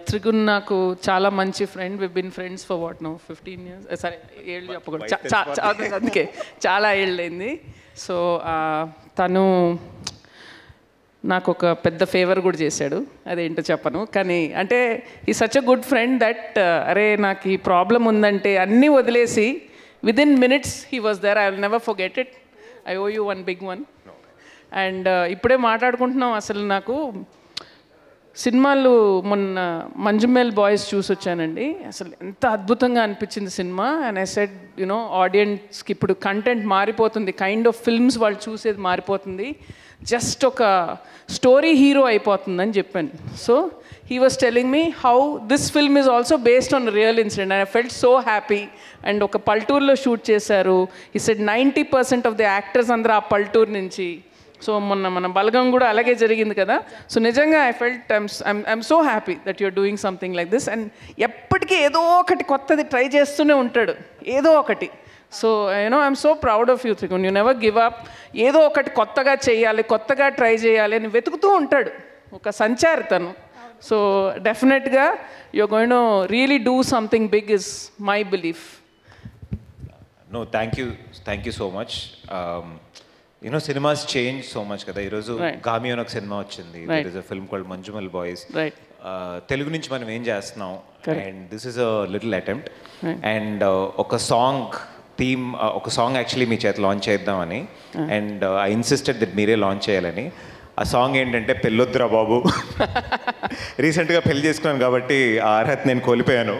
త్రిగుణ్ నాకు చాలా మంచి friend. We been friends for what no 15 years. సరే ఏళ్ళు చెప్పకూడదు, అందుకే చాలా ఏళ్ళైంది. సో తను నాకు ఒక పెద్ద ఫేవర్ కూడా చేశాడు, అదేంటో చెప్పను. కానీ అంటే ఈ such a good friend that అరే నాకు ఈ ప్రాబ్లం ఉందంటే అన్నీ వదిలేసి within minutes he was there. I will never forget it. I owe you one big one. And ఇప్పుడే మాట్లాడుకుంటున్నాం. అసలు నాకు సినిమాలు మొన్న మంజుమేల్ బాయ్స్ చూసి వచ్చానండి. అసలు ఎంత అద్భుతంగా అనిపించింది cinema. And I said you know ఆడియన్స్కి ఇప్పుడు కంటెంట్ మారిపోతుంది, కైండ్ ఆఫ్ ఫిల్మ్స్ వాళ్ళు చూసేది మారిపోతుంది, జస్ట్ ఒక స్టోరీ హీరో అయిపోతుందని చెప్పాను. So he was telling me how this film is also based on real incident. And I felt so happy. And ఒక పల్టూరులో షూట్ చేశారు. ఈ సెడ్ 90% ఆఫ్ ది యాక్టర్స్ అందరూ ఆ పల్టూరు నుంచి. సో మొన్న మన బలగం కూడా అలాగే జరిగింది కదా. సో నిజంగా I felt I'm so happy that you're doing something like this. And ఎప్పటికీ ఏదో ఒకటి కొత్తది ట్రై చేస్తూనే ఉంటాడు, ఏదో ఒకటి. So you know I'm so proud of you Trigun. You never give up. ఏదో ఒకటి కొత్తగా చేయాలి, కొత్తగా ట్రై చేయాలి అని వెతుకుతూ ఉంటాడు, ఒక సంచారి తను. సో డెఫినెట్గా you are going to really do something big is my belief. No thank you so much. You know cinemas change so much కదా. ఈరోజు గామి అని ఒక సినిమా వచ్చింది. There is a film called Manjummel boys. Telugu నుంచి మనం ఏం చేస్తున్నాం, and this is a little attempt. And ఒక సాంగ్ థీమ్, ఒక సాంగ్ యాక్చువల్లీ మీ చేత లాంచ్ చేద్దామని. అండ్ ఐ ఇన్సిస్టెడ్ దట్ మీరే లాంచ్ చేయాలని. ఆ సాంగ్ ఏంటంటే పెళ్ళొద్దురా బాబు. రీసెంట్గా పెళ్లి చేసుకున్నాను కాబట్టి ఆ అర్హత నేను కోల్పోయాను.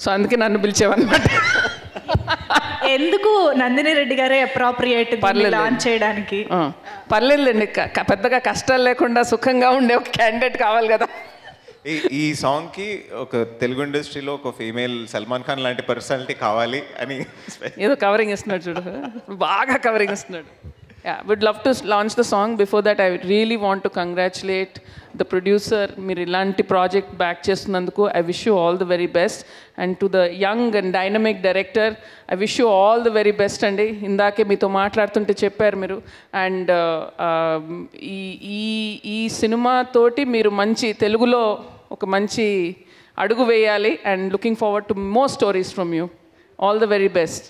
సో అందుకే నన్ను పిలిచేవన్నమాట. ఎందుకు నందిని రెడ్డి గారే అప్రాప్రియేట్ లాంచ్ చేయడానికి? పర్లేదులేండి, పెద్దగా కష్టాలు లేకుండా సుఖంగా ఉండే ఒక క్యాండిడేట్ కావాలి కదా. ఈ సాంగ్కి ఒక తెలుగు ఇండస్ట్రీలో ఒక ఫీమేల్ సల్మాన్ ఖాన్ లాంటి పర్సనాలిటీ కావాలి అని ఏదో కవరింగ్ ఇస్తున్నాడు చూడు, బాగా కవరింగ్ ఇస్తున్నాడు. Yeah, would love to launch the song. Before that, I really want to congratulate the producer. మీరు ఇలాంటి ప్రాజెక్ట్ బ్యాక్ చేస్తున్నందుకు I wish you all the very best. And to the young and dynamic director, I wish you all the very best అండి. ఇందాకే మీతో మాట్లాడుతుంటే చెప్పారు మీరు. And ఈ సినిమాతోటి మీరు మంచి తెలుగులో ఒక మంచి అడుగు వేయాలి. And looking forward to more stories from you. All the very best.